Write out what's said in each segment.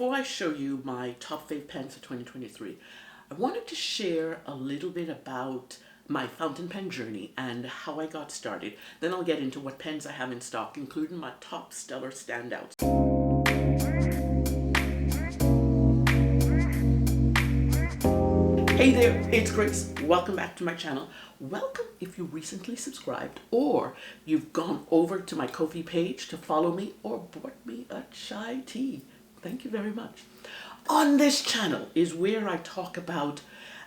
Before I show you my top fave pens for 2023, I wanted to share a little bit about my fountain pen journey and how I got started. Then I'll get into what pens I have in stock, including my top stellar standouts. Hey there, it's Grace. Welcome back to my channel. Welcome if you recently subscribed or you've gone over to my Ko-fi page to follow me or bought me a chai tea. Thank you very much. On this channel is where I talk about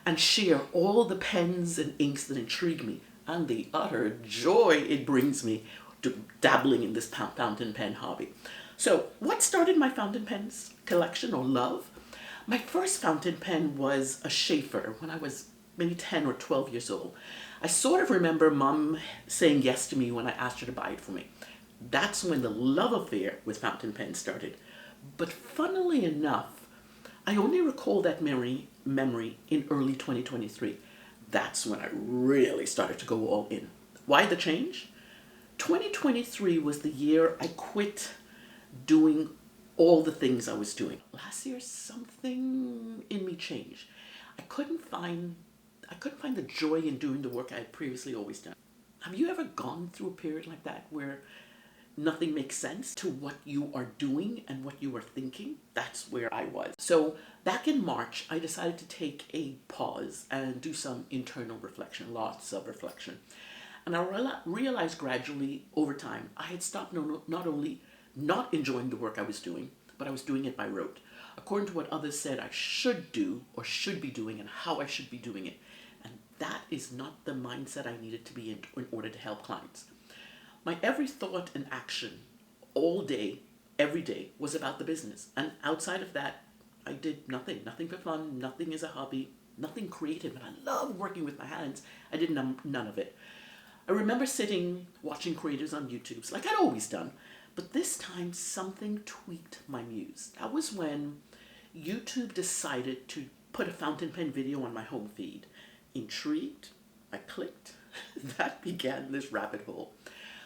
and share all the pens and inks that intrigue me and the utter joy it brings me to dabbling in this fountain pen hobby. So what started my fountain pens collection or love? My first fountain pen was a Schaefer when I was maybe 10 or 12 years old. I sort of remember Mom saying yes to me when I asked her to buy it for me. That's when the love affair with fountain pens started. But funnily enough, I only recall that memory in early 2023. That's when I really started to go all in. Why the change? 2023 was the year I quit doing all the things I was doing. Last year, something in me changed. I couldn't find the joy in doing the work I had previously always done. Have you ever gone through a period like that where nothing makes sense to what you are doing and what you are thinking? That's where I was. So back in March, I decided to take a pause and do some internal reflection, lots of reflection. And I realized gradually over time, I had stopped not only not enjoying the work I was doing, but I was doing it by rote, according to what others said I should do or should be doing and how I should be doing it. And that is not the mindset I needed to be in order to help clients. My every thought and action all day, every day was about the business. And outside of that, I did nothing for fun, nothing as a hobby, nothing creative. And I love working with my hands. I did none of it. I remember sitting, watching creators on YouTube, like I'd always done. But this time, something tweaked my muse. That was when YouTube decided to put a fountain pen video on my home feed. Intrigued, I clicked. That began this rabbit hole.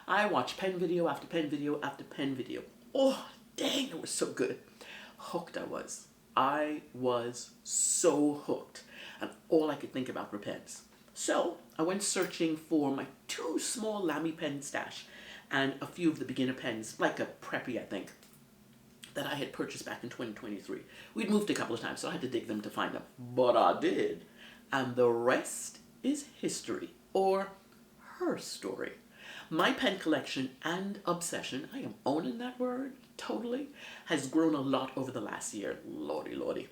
I watched pen video after pen video after pen video. Oh, dang, it was so good. Hooked I was. I was so hooked. And all I could think about were pens. So I went searching for my 2 small Lamy pen stash and a few of the beginner pens, like a Preppy, I think, that I had purchased back in 2023. We'd moved a couple of times, so I had to dig them to find them. But I did. And the rest is history, or her story. My pen collection and obsession, I am owning that word, totally, has grown a lot over the last year. Lordy, lordy.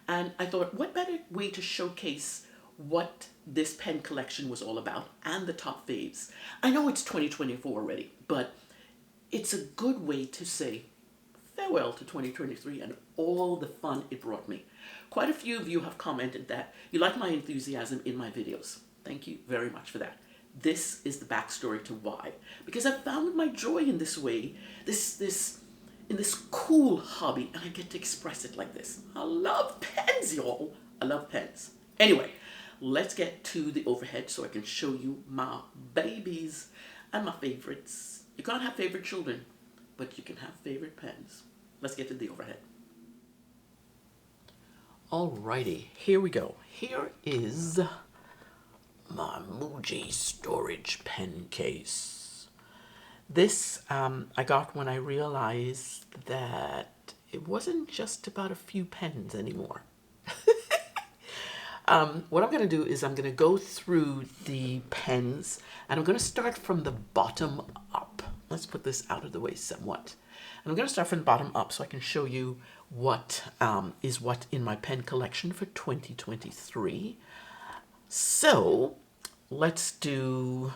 And I thought, what better way to showcase what this pen collection was all about and the top faves. I know it's 2024 already, but it's a good way to say farewell to 2023 and all the fun it brought me. Quite a few of you have commented that you like my enthusiasm in my videos. Thank you very much for that. This is the backstory to why. Because I found my joy in this way, in this cool hobby, and I get to express it like this. I love pens, y'all. I love pens. Anyway, let's get to the overhead so I can show you my babies and my favorites. You can't have favorite children, but you can have favorite pens. Let's get to the overhead. Alrighty, here we go. Here is my Muji storage pen case. This I got when I realized that it wasn't just about a few pens anymore. What I'm going to do is I'm going to go through the pens and I'm going to start from the bottom up. Let's put this out of the way somewhat. And I'm going to start from the bottom up so I can show you what is what in my pen collection for 2023. So let's do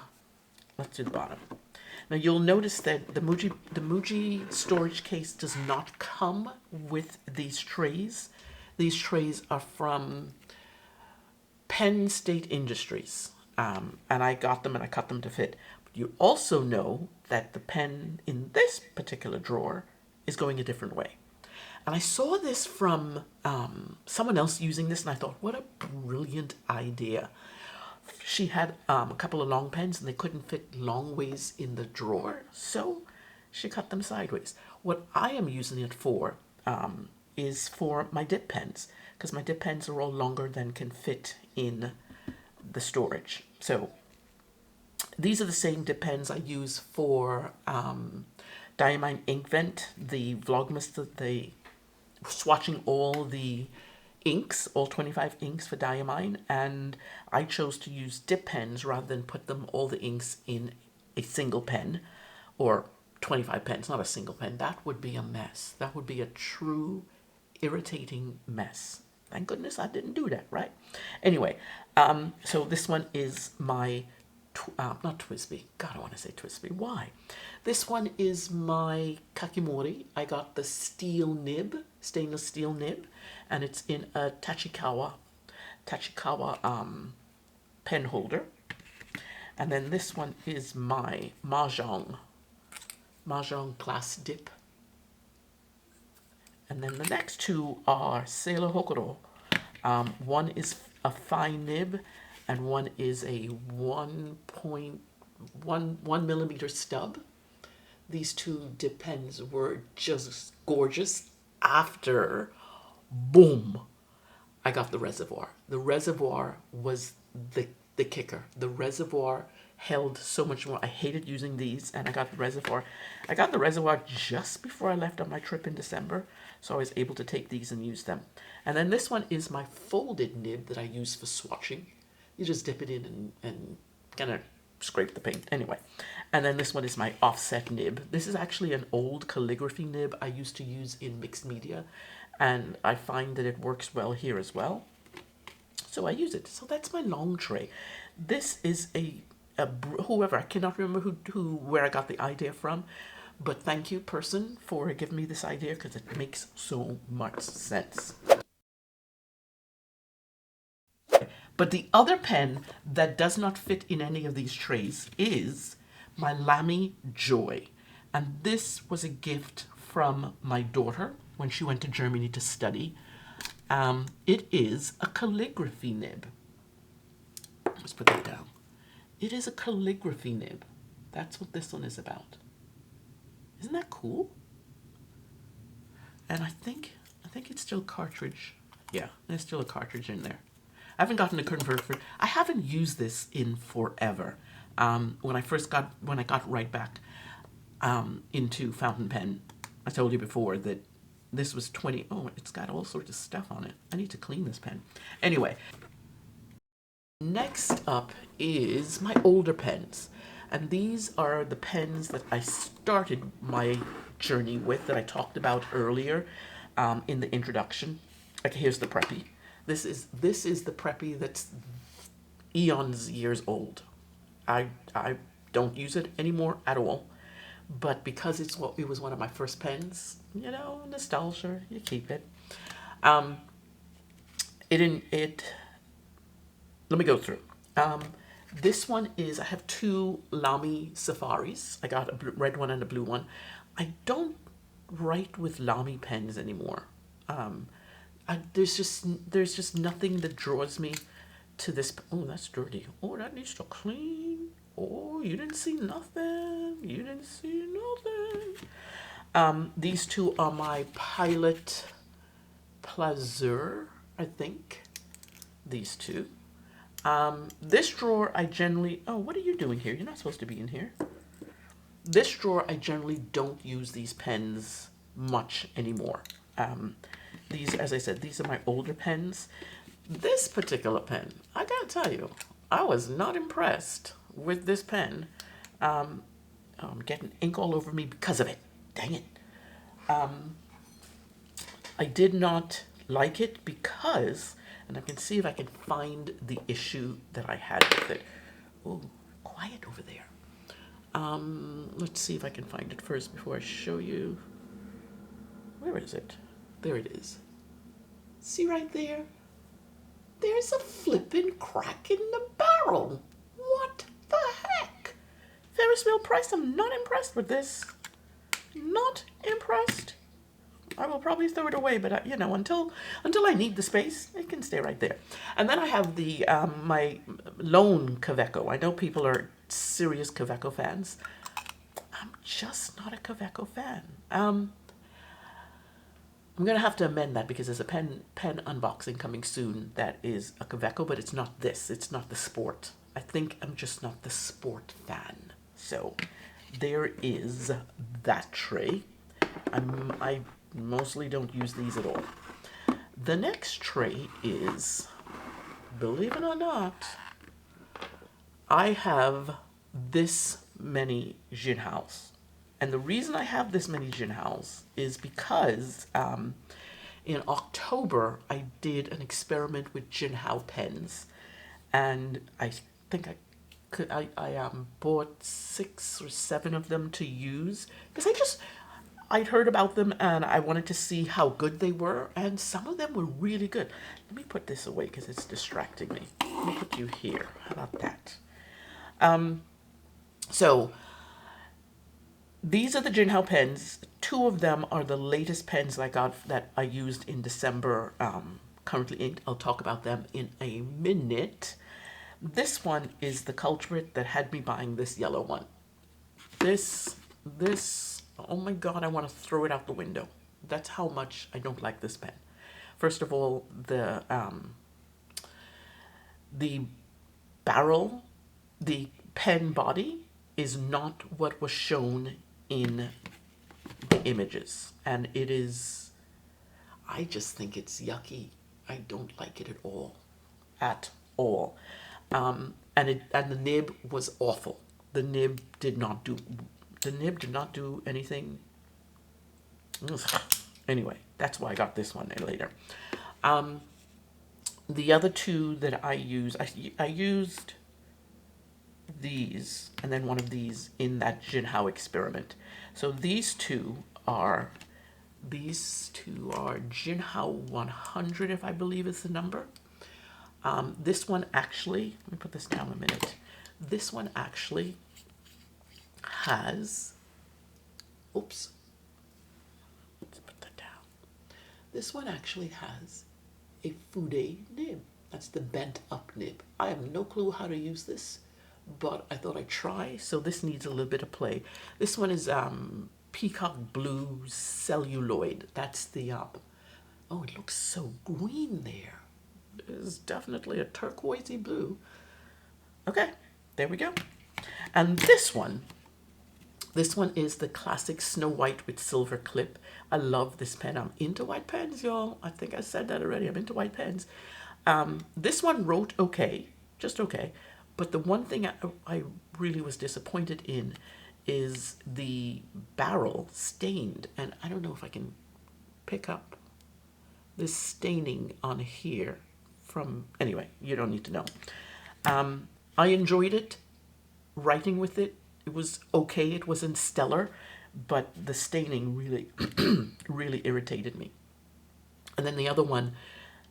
the bottom. Now you'll notice that the Muji storage case does not come with these trays. These trays are from Penn State Industries, and I got them and I cut them to fit. But you also know that the pen in this particular drawer is going a different way. And I saw this from someone else using this and I thought, what a brilliant idea. She had a couple of long pens and they couldn't fit long ways in the drawer, so she cut them sideways. What I am using it for is for my dip pens, because my dip pens are all longer than can fit in the storage. So these are the same dip pens I use for Diamine Ink Vent, the Vlogmas, the swatching all the inks, all 25 inks for Diamine, and I chose to use dip pens rather than put them all the inks in a single pen, or 25 pens, not a single pen. That would be a mess. That would be a true irritating mess. Thank goodness I didn't do that, right? Anyway, so this one is my, not Twisby. God, I want to say Twisby. Why? This one is my Kakimori. I got the steel nib, stainless steel nib, and it's in a Tachikawa pen holder. And then this one is my Majohn glass dip. And then the next two are Sailor Hokuro. One is a fine nib, and one is a 1.1 millimeter stub. These two dip pens were just gorgeous. After, boom, I got the reservoir. The reservoir was the kicker. The reservoir held so much more. I hated using these, and I got the reservoir. I got the reservoir just before I left on my trip in December, so I was able to take these and use them. And then this one is my folded nib that I use for swatching. You just dip it in and kind of scrape the paint. Anyway, and then this one is my offset nib. This is actually an old calligraphy nib I used to use in mixed media, and I find that it works well here as well. So I use it. So that's my long tray. This is whoever, I cannot remember where I got the idea from, but thank you, person, for giving me this idea, because it makes so much sense. But the other pen that does not fit in any of these trays is my Lamy Joy. And this was a gift from my daughter when she went to Germany to study. It is a calligraphy nib. Let's put that down. It is a calligraphy nib. That's what this one is about. Isn't that cool? And I think it's still cartridge. Yeah, there's still a cartridge in there. I haven't gotten a converter for it. I haven't used this in forever. When I got right back into fountain pen, I told you before that this was 20. Oh, it's got all sorts of stuff on it. I need to clean this pen. Anyway, next up is my older pens. And these are the pens that I started my journey with, that I talked about earlier in the introduction. Okay, here's the Preppy. This is the Preppy that's eons years old. I don't use it anymore at all. But because it was one of my first pens, you know, nostalgia, you keep it. Let me go through. This one is, I have two Lamy Safaris. I got a red one and a blue one. I don't write with Lamy pens anymore. There's just nothing that draws me to this. Oh, that's dirty. Oh, that needs to clean. Oh, you didn't see nothing. You didn't see nothing. These two are my Pilot Plaisir, I think. These two. This drawer I generally, oh, what are you doing here? You're not supposed to be in here. This drawer, I generally don't use these pens much anymore. These, as I said, these are my older pens. This particular pen, I gotta tell you, I was not impressed with this pen. I'm getting ink all over me because of it. Dang it. I did not like it because, and I can see if I can find the issue that I had with it. Oh, quiet over there. Let's see if I can find it first before I show you. Where is it? There it is. See right there? There's a flippin' crack in the barrel. What the heck? Ferris wheel price, I'm not impressed with this. Not impressed. I will probably throw it away, but you know, until I need the space, it can stay right there. And then I have the my lone Kaweco. I know people are serious Kaweco fans. I'm just not a Kaweco fan. I'm going to have to amend that because there's a pen unboxing coming soon that is a Kaweco, but it's not this. It's not the sport. I think I'm just not the sport fan. So there is that tray. I mostly don't use these at all. The next tray is, believe it or not, I have this many Jinhaos. And the reason I have this many Jinhaos is because in October I did an experiment with Jinhao pens, and I think I bought 6 or 7 of them to use because I'd heard about them and I wanted to see how good they were, and some of them were really good. Let me put this away because it's distracting me. Let me put you here. How about that? So these are the Jinhao pens. 2 of them are the latest pens I got that I used in December, currently inked. I'll talk about them in a minute. This one is the culprit that had me buying this yellow one. This, oh my God, I want to throw it out the window. That's how much I don't like this pen. First of all, the barrel, the pen body is not what was shown in the images, and it is, I just think it's yucky. I don't like it at all, and the nib was awful. The nib did not do anything. Ugh. Anyway, that's why I got this one later. The other 2 that I used these and then one of these in that Jinhao experiment. So these two are Jinhao 100, if I believe is the number. This one actually, let me put this down a minute. This one actually has, oops, let's put that down. This one actually has a Fude nib. That's the bent up nib. I have no clue how to use this, but I thought I'd try. So this needs a little bit of play. This one is peacock blue celluloid. That's the oh, it looks so green there. It's definitely a turquoisey blue. Okay, there we go. And this one is the classic Snow White with silver clip. I love this pen. I'm into white pens, y'all. I think I said that already. I'm into white pens. This one wrote okay, just okay. But the one thing I really was disappointed in is the barrel stained. And I don't know if I can pick up this staining on here from, anyway, you don't need to know. I enjoyed it, writing with it. It was okay, it wasn't stellar, but the staining really, really irritated me. And then the other one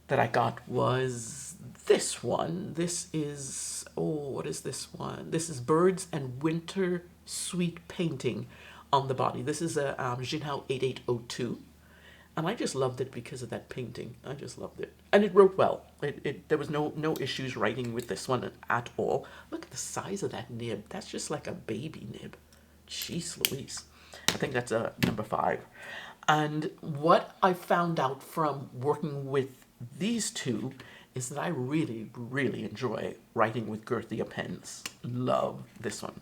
that I got was this one. This is, oh, what is this one? This is Birds and Winter Sweet Painting on the body. This is a Jinhao 8802. And I just loved it because of that painting. I just loved it. And it wrote well. There was no issues writing with this one at all. Look at the size of that nib. That's just like a baby nib. Jeez Louise. I think that's a number 5. And what I found out from working with these two is that I really, really enjoy writing with Girthia pens. Love this one.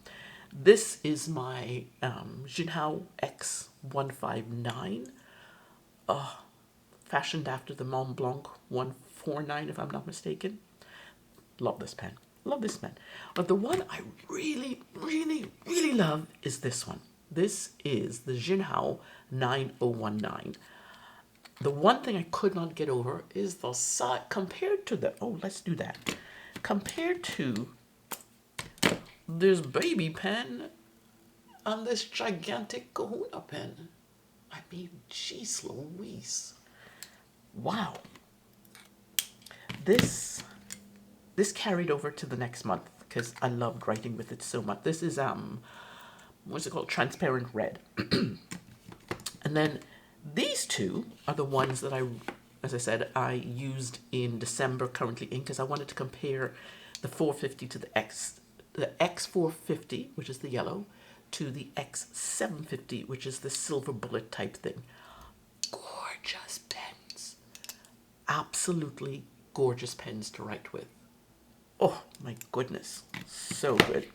This is my Jinhao X159. Fashioned after the Mont Blanc 149, if I'm not mistaken. Love this pen. Love this pen. But the one I really, really, really love is this one. This is the Jinhao 9019. The one thing I could not get over is the size compared to the, oh, let's do that. Compared to this baby pen and this gigantic Kakuno pen. I mean, jeez Louise. Wow. This carried over to the next month because I loved writing with it so much. This is, what's it called? Transparent red. And then these two are the ones that as I said, I used in December currently in because I wanted to compare the 450 to the X450, which is the yellow, to the X750, which is the silver bullet type thing. gorgeous pens. Absolutely gorgeous pens to write with. Oh my goodness, so good.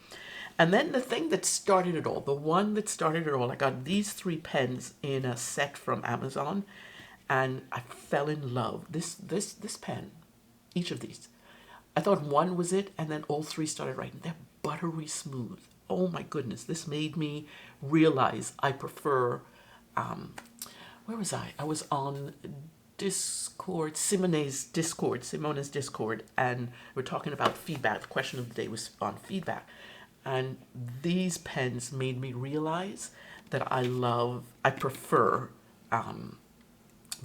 And then the thing that started it all, the one that started it all, I got these 3 pens in a set from Amazon, and I fell in love. This pen, each of these, I thought one was it, and then all 3 started writing. They're buttery smooth. Oh my goodness, this made me realize I prefer, where was I? I was on Discord, Simone's Discord, and we're talking about feedback. The question of the day was on feedback. And these pens made me realize that I prefer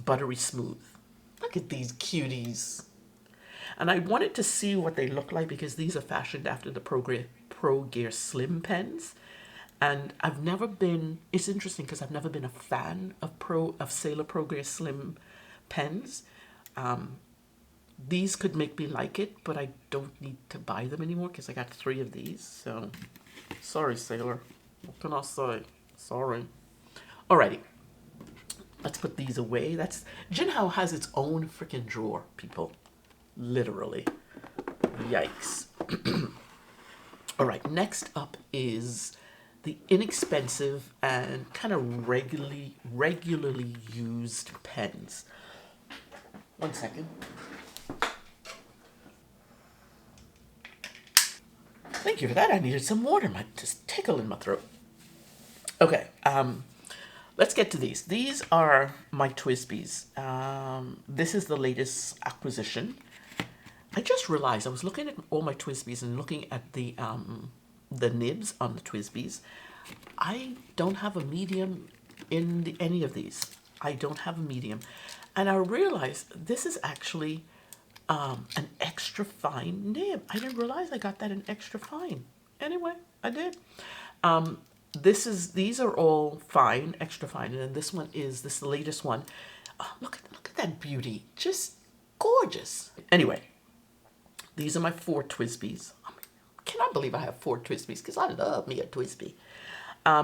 buttery smooth. Look at these cuties. And I wanted to see what they look like because these are fashioned after the Pro Gear Slim pens. And I've never been, it's interesting because I've never been a fan of Sailor Pro Gear Slim pens. These could make me like it, but I don't need to buy them anymore because I got 3 of these. So, sorry, Sailor. What can I say? Sorry. Alrighty. Let's put these away. Jinhao has its own freaking drawer, people. Literally. Yikes. Alright, next up is the inexpensive and kind of regularly used pens. 1 second. Thank you for that. I needed some water. My just tickle in my throat. Okay, let's get to these. These are my Twisbys. This is the latest acquisition. I just realized I was looking at all my Twisbys and looking at the nibs on the Twisbys. I don't have a medium in any of these. I don't have a medium. And I realized this is actually an extra fine nib. I didn't realize I got that in extra fine. Anyway, I did. These are all fine, extra fine, and then this is the latest one. Oh, look at that beauty, just gorgeous. Anyway, these are my 4 Twisbys. I mean, cannot believe I have 4 Twisbys because I love me a Twisby.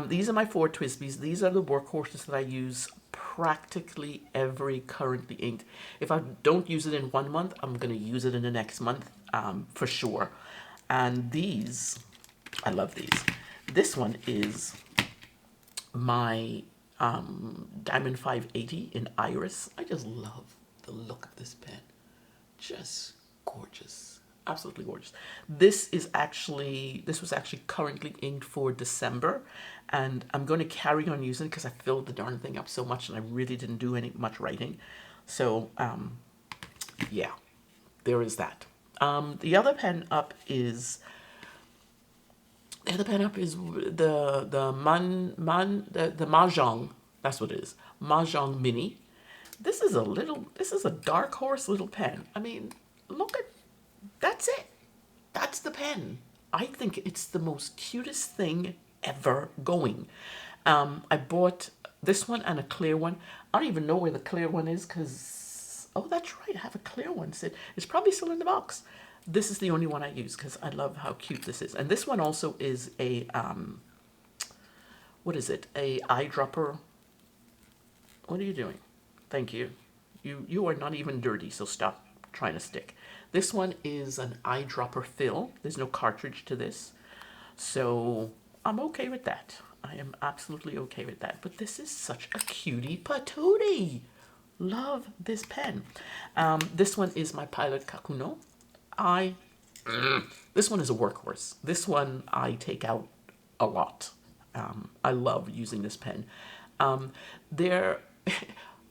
These are my 4 Twisbys. These are the workhorses that I use practically every currently inked. If I don't use it in 1 month, I'm going to use it in the next month for sure. And these, I love these. This one is my Diamond 580 in Iris. I just love the look of this pen. Just gorgeous. Absolutely gorgeous. This was actually currently inked for December, and I'm going to carry on using it because I filled the darn thing up so much and I really didn't do much writing. So, yeah, there is that. The other pen up is the Majohn. That's what it is. Majohn Mini. This is a dark horse little pen. I mean, look at, that's it. That's the pen. I think it's the most cutest thing ever going. I bought this one and a clear one. I don't even know where the clear one is because, oh, that's right. I have a clear one. It's probably still in the box. This is the only one I use because I love how cute this is. And this one also is a, what is it? A eyedropper. What are you doing? Thank you. You are not even dirty, so stop trying to stick. This one is an eyedropper fill. There's no cartridge to this. So I'm okay with that. I am absolutely okay with that. But this is such a cutie patootie. Love this pen. This one is my Pilot Kakuno. This one is a workhorse. This one I take out a lot. I love using this pen.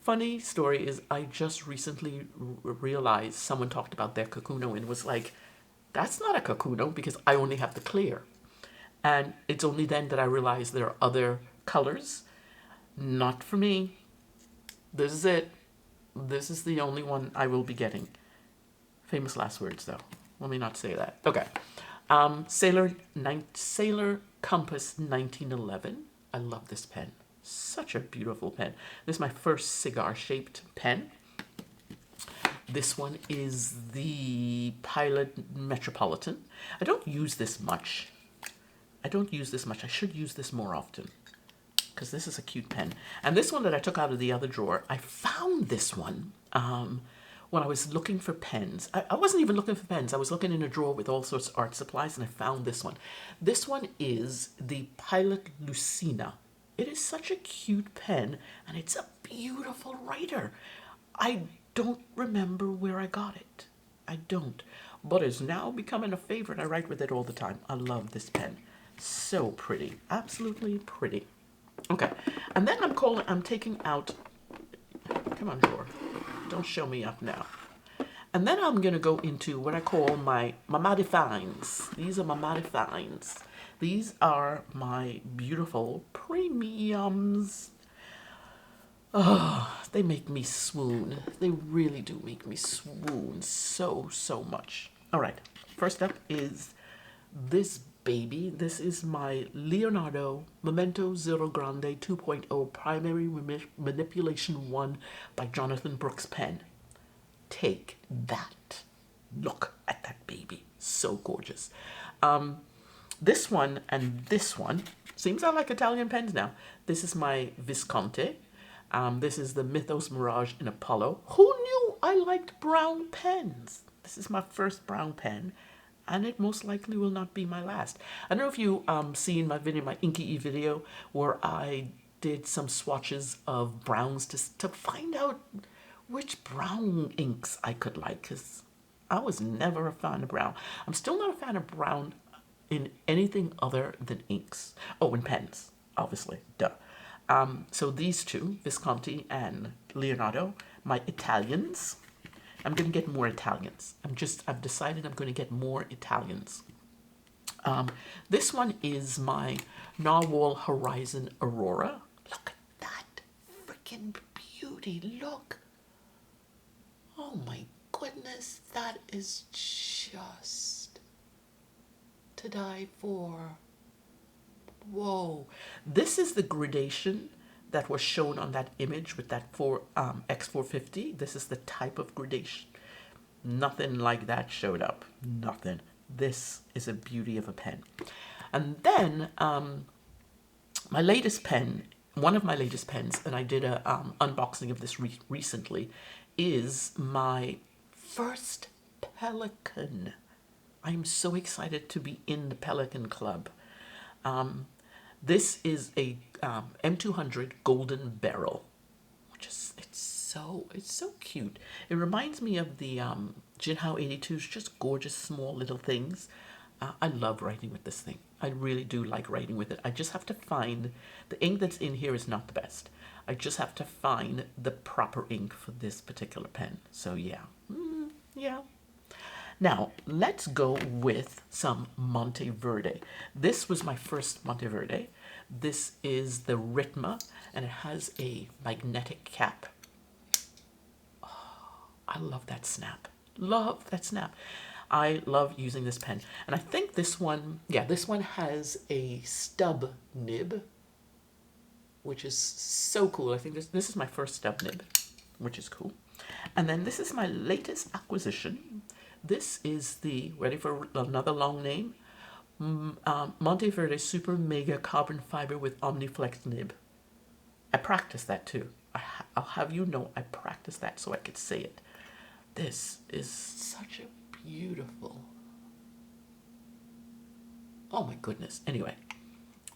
Funny story is I just recently realized someone talked about their Kakuno and was like, that's not a Kakuno because I only have the clear. And it's only then that I realized there are other colors. Not for me. This is it. This is the only one I will be getting. Famous last words though. Let me not say that. Okay. Sailor Compass 1911. I love this pen. Such a beautiful pen. This is my first cigar-shaped pen. This one is the Pilot Metropolitan. I don't use this much. I should use this more often because this is a cute pen. And this one that I took out of the other drawer, I found this one when I was looking for pens. I wasn't even looking for pens. I was looking in a drawer with all sorts of art supplies, and I found this one. This one is the Pilot Lucina. It is such a cute pen, and it's a beautiful writer. I don't remember where I got it. I don't. But it's now becoming a favorite. I write with it all the time. I love this pen. So pretty. Absolutely pretty. Okay. And then I'm taking out, come on, drawer. Don't show me up now. And then I'm going to go into what I call my Mama Finds. These are Mama Finds. These are my beautiful premiums. Oh, they make me swoon. They really do make me swoon so much. All right. First up is this baby. This is my Leonardo Memento Zero Grande 2.0 Primary Manipulation 1 by Jonathan Brooks pen. Take that. Look at that baby. So gorgeous. This one and this one seems I like Italian pens now. This is my Visconti. This is the Mythos Mirage in Apollo. Who knew I liked brown pens? This is my first brown pen, and it most likely will not be my last. I don't know if you seen my video, my Inky video, where I did some swatches of browns to find out which brown inks I could like, because I was never a fan of brown. I'm still not a fan of brown in anything other than inks. Oh, and pens, obviously, duh. So these two, Visconti and Leonardo, my Italians. I'm going to get more Italians. I've decided I'm going to get more Italians. This one is my Narwhal Horizon Aurora. Look at that freaking beauty. Look. Oh my goodness. That is just to die for. Whoa. This is the gradation that was shown on that image with that X450. This is the type of gradation. Nothing like that showed up. Nothing. This is a beauty of a pen. And then my latest pen, one of my latest pens, and I did a unboxing of this recently, is my first Pelican. I am so excited to be in the Pelican Club. This is a M200 Golden Barrel, which is it's so cute. It reminds me of the Jinhao 82s, just gorgeous small little things. I love writing with this thing. I really do like writing with it. I just have to find the ink that's in here is not the best. I just have to find the proper ink for this particular pen. So yeah, yeah. Now, let's go with some Monteverde. This was my first Monteverde. This is the Ritma, and it has a magnetic cap. Oh, I love that snap. Love that snap. I love using this pen. And I think this one, yeah, this one has a stub nib, which is so cool. I think this is my first stub nib, which is cool. And then this is my latest acquisition. This is the, ready for another long name, Monteverde Super Mega Carbon Fiber with Omniflex Nib. I practiced that too. I'll have you know I practiced that so I could say it. This is such a beautiful, oh my goodness. Anyway,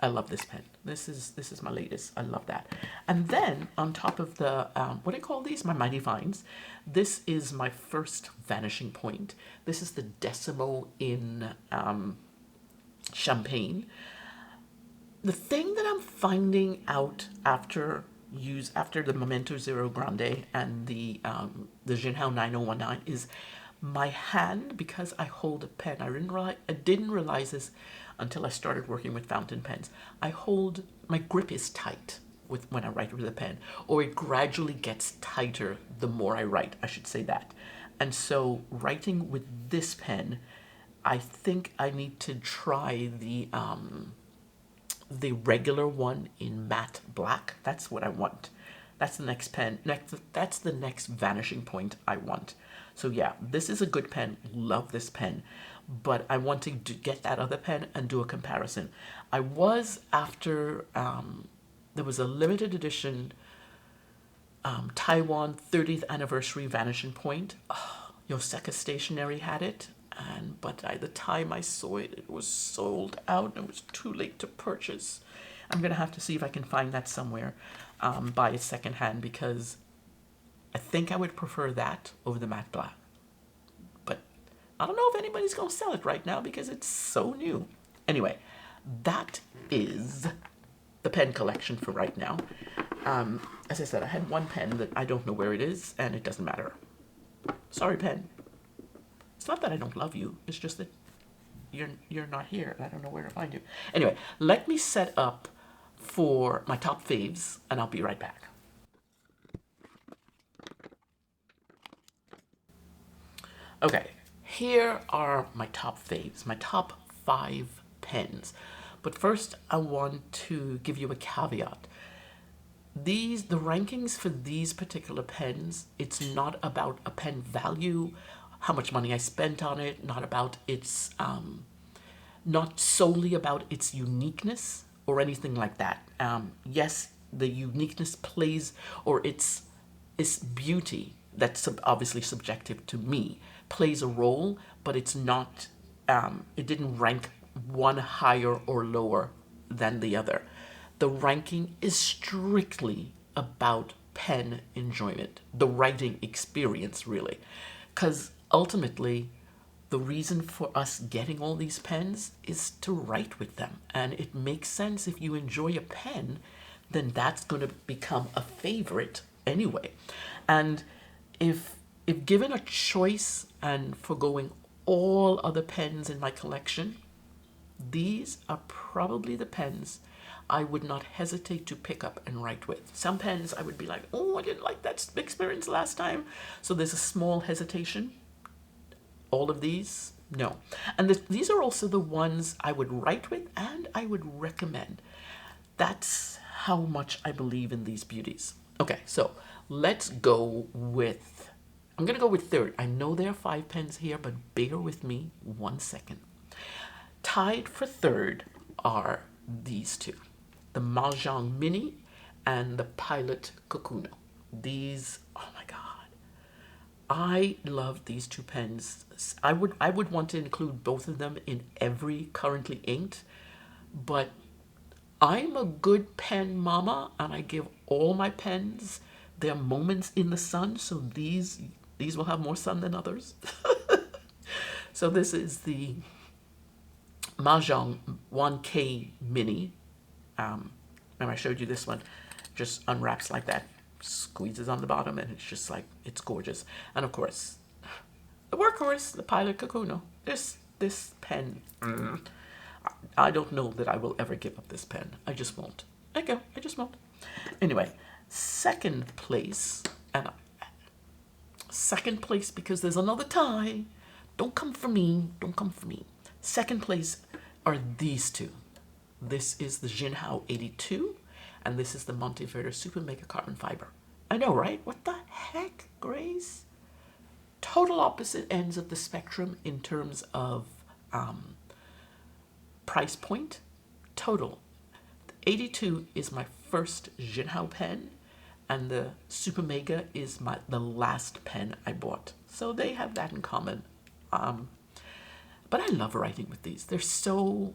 I love this pen. This is my latest. I love that. And then on top of the, what do you call these? My Mighty Finds. This is my first Vanishing Point. This is the Decimo in Champagne. The thing that I'm finding out after the Memento Zero Grande and the Jinhao 9019 is my hand, because I hold a pen. I didn't realize this until I started working with fountain pens. My grip is tight when I write with a pen, or it gradually gets tighter the more I write, I should say that. And so writing with this pen, I think I need to try the regular one in matte black. That's what I want. That's the next pen. That's the next Vanishing Point I want. So yeah, this is a good pen. Love this pen. But I want to get that other pen and do a comparison. I was, after there was a limited edition Taiwan 30th anniversary Vanishing Point. Yoseka Stationery had it, and but by the time I saw it, it was sold out and it was too late to purchase. I'm gonna have to see if I can find that somewhere, buy it secondhand, because I think I would prefer that over the matte black. But I don't know if anybody's gonna sell it right now because it's so new. Anyway, that is the pen collection for right now. As I said, I had one pen that I don't know where it is, and it doesn't matter. Sorry, pen. It's not that I don't love you. It's just that you're not here, and I don't know where to find you. Anyway, let me set up for my top faves, and I'll be right back. Okay, here are my top faves, my top 5 pens. But first, I want to give you a caveat. The rankings for these particular pens, it's not about a pen value, how much money I spent on it, not about its, not solely about its uniqueness or anything like that. Yes, the uniqueness plays, or its beauty, that's obviously subjective to me, plays a role, but it's not, it didn't rank one higher or lower than the other. The ranking is strictly about pen enjoyment, the writing experience, really. Because ultimately, the reason for us getting all these pens is to write with them. And it makes sense, if you enjoy a pen, then that's going to become a favorite anyway. And if given a choice and forgoing all other pens in my collection, these are probably the pens I would not hesitate to pick up and write with. Some pens I would be like, oh, I didn't like that experience last time, so there's a small hesitation. All of these, no. And these are also the ones I would write with and I would recommend. That's how much I believe in these beauties. Okay, so let's go with, I'm gonna go with third. I know there are 5 pens here, but bear with me 1 second. Tied for third are these two, the Majohn Mini and the Pilot Kakuno. These, oh my God, I love these 2 pens. I would want to include both of them in every currently inked, but I'm a good pen mama, and I give all my pens their moments in the sun, so these will have more sun than others. So this is the Majohn Wancai Mini. Remember I showed you this one, just unwraps like that, squeezes on the bottom, and it's just like, it's gorgeous. And of course, the workhorse, the Pilot Kakuno. This pen, I don't know that I will ever give up this pen. I just won't. I just won't. Anyway, second place, because there's another tie. Don't come for me. Don't come for me. Second place are these 2. This is the Jinhao 82, and this is the Monteverde Super Mega Carbon Fiber. I know, right? What the heck, Grace? Total opposite ends of the spectrum in terms of price point. Total. The 82 is my first Jinhao pen, and the Super Mega is the last pen I bought. So they have that in common. But I love writing with these. They're so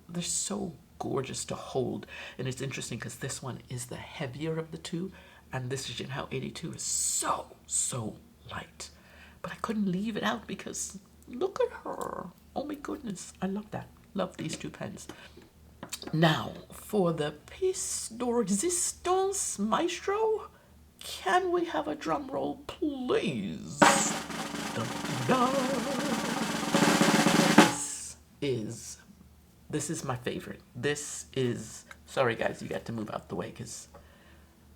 gorgeous to hold. And it's interesting because this one is the heavier of the 2, and this Jinhao 82 is so light. But I couldn't leave it out because look at her. Oh my goodness. I love that. Love these 2 pens. Now, for the pièce de résistance, Maestro, can we have a drum roll, please? Dun, dun, dun. This is my favorite. This is, sorry guys, you got to move out the way because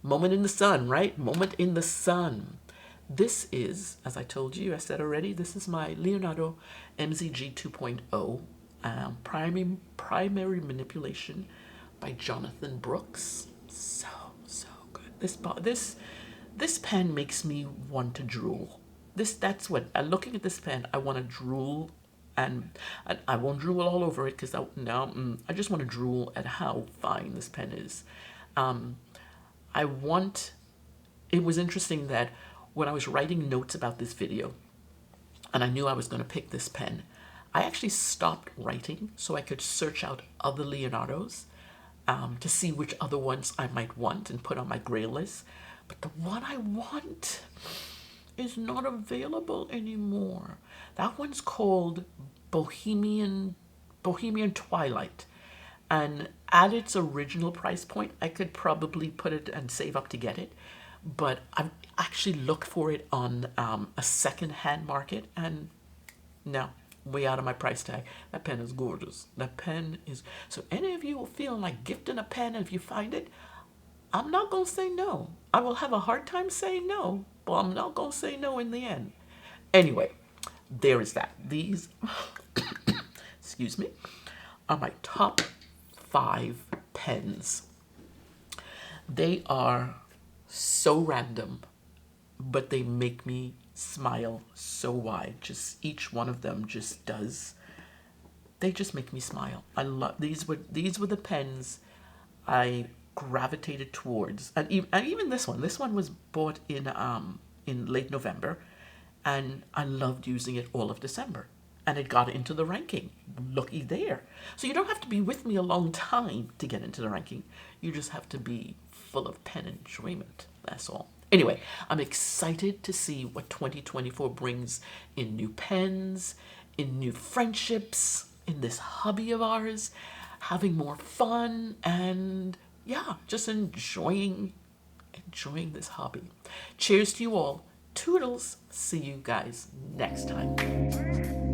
moment in the sun, right? Moment in the sun. This is, as I told you, I said already, this is my Leonardo MZG 2.0 primary manipulation by Jonathan Brooks. So good. This pen makes me want to drool. That's what, looking at this pen, I want to drool. And I won't drool all over it because I just want to drool at how fine this pen is. it was interesting that when I was writing notes about this video, and I knew I was going to pick this pen, I actually stopped writing so I could search out other Leonardos to see which other ones I might want and put on my grail list. But the one I want is not available anymore. That one's called Bohemian Twilight. And at its original price point, I could probably put it and save up to get it. But I've actually looked for it on a second-hand market, and no, way out of my price tag. That pen is gorgeous. That pen is... So any of you feeling like gifting a pen, and if you find it, I'm not going to say no. I will have a hard time saying no, but I'm not going to say no in the end. Anyway, there is that. These, excuse me, are my top 5 pens. They are so random, but they make me smile so wide. Just each one of them just does. They just make me smile. I love these were the pens I gravitated towards, and even this one. This one was bought in late November, and I loved using it all of December, and it got into the ranking. Looky there. So you don't have to be with me a long time to get into the ranking. You just have to be full of pen enjoyment. That's all. Anyway, I'm excited to see what 2024 brings in new pens, in new friendships, in this hobby of ours, having more fun, and yeah, just enjoying this hobby. Cheers to you all. Toodles. See you guys next time.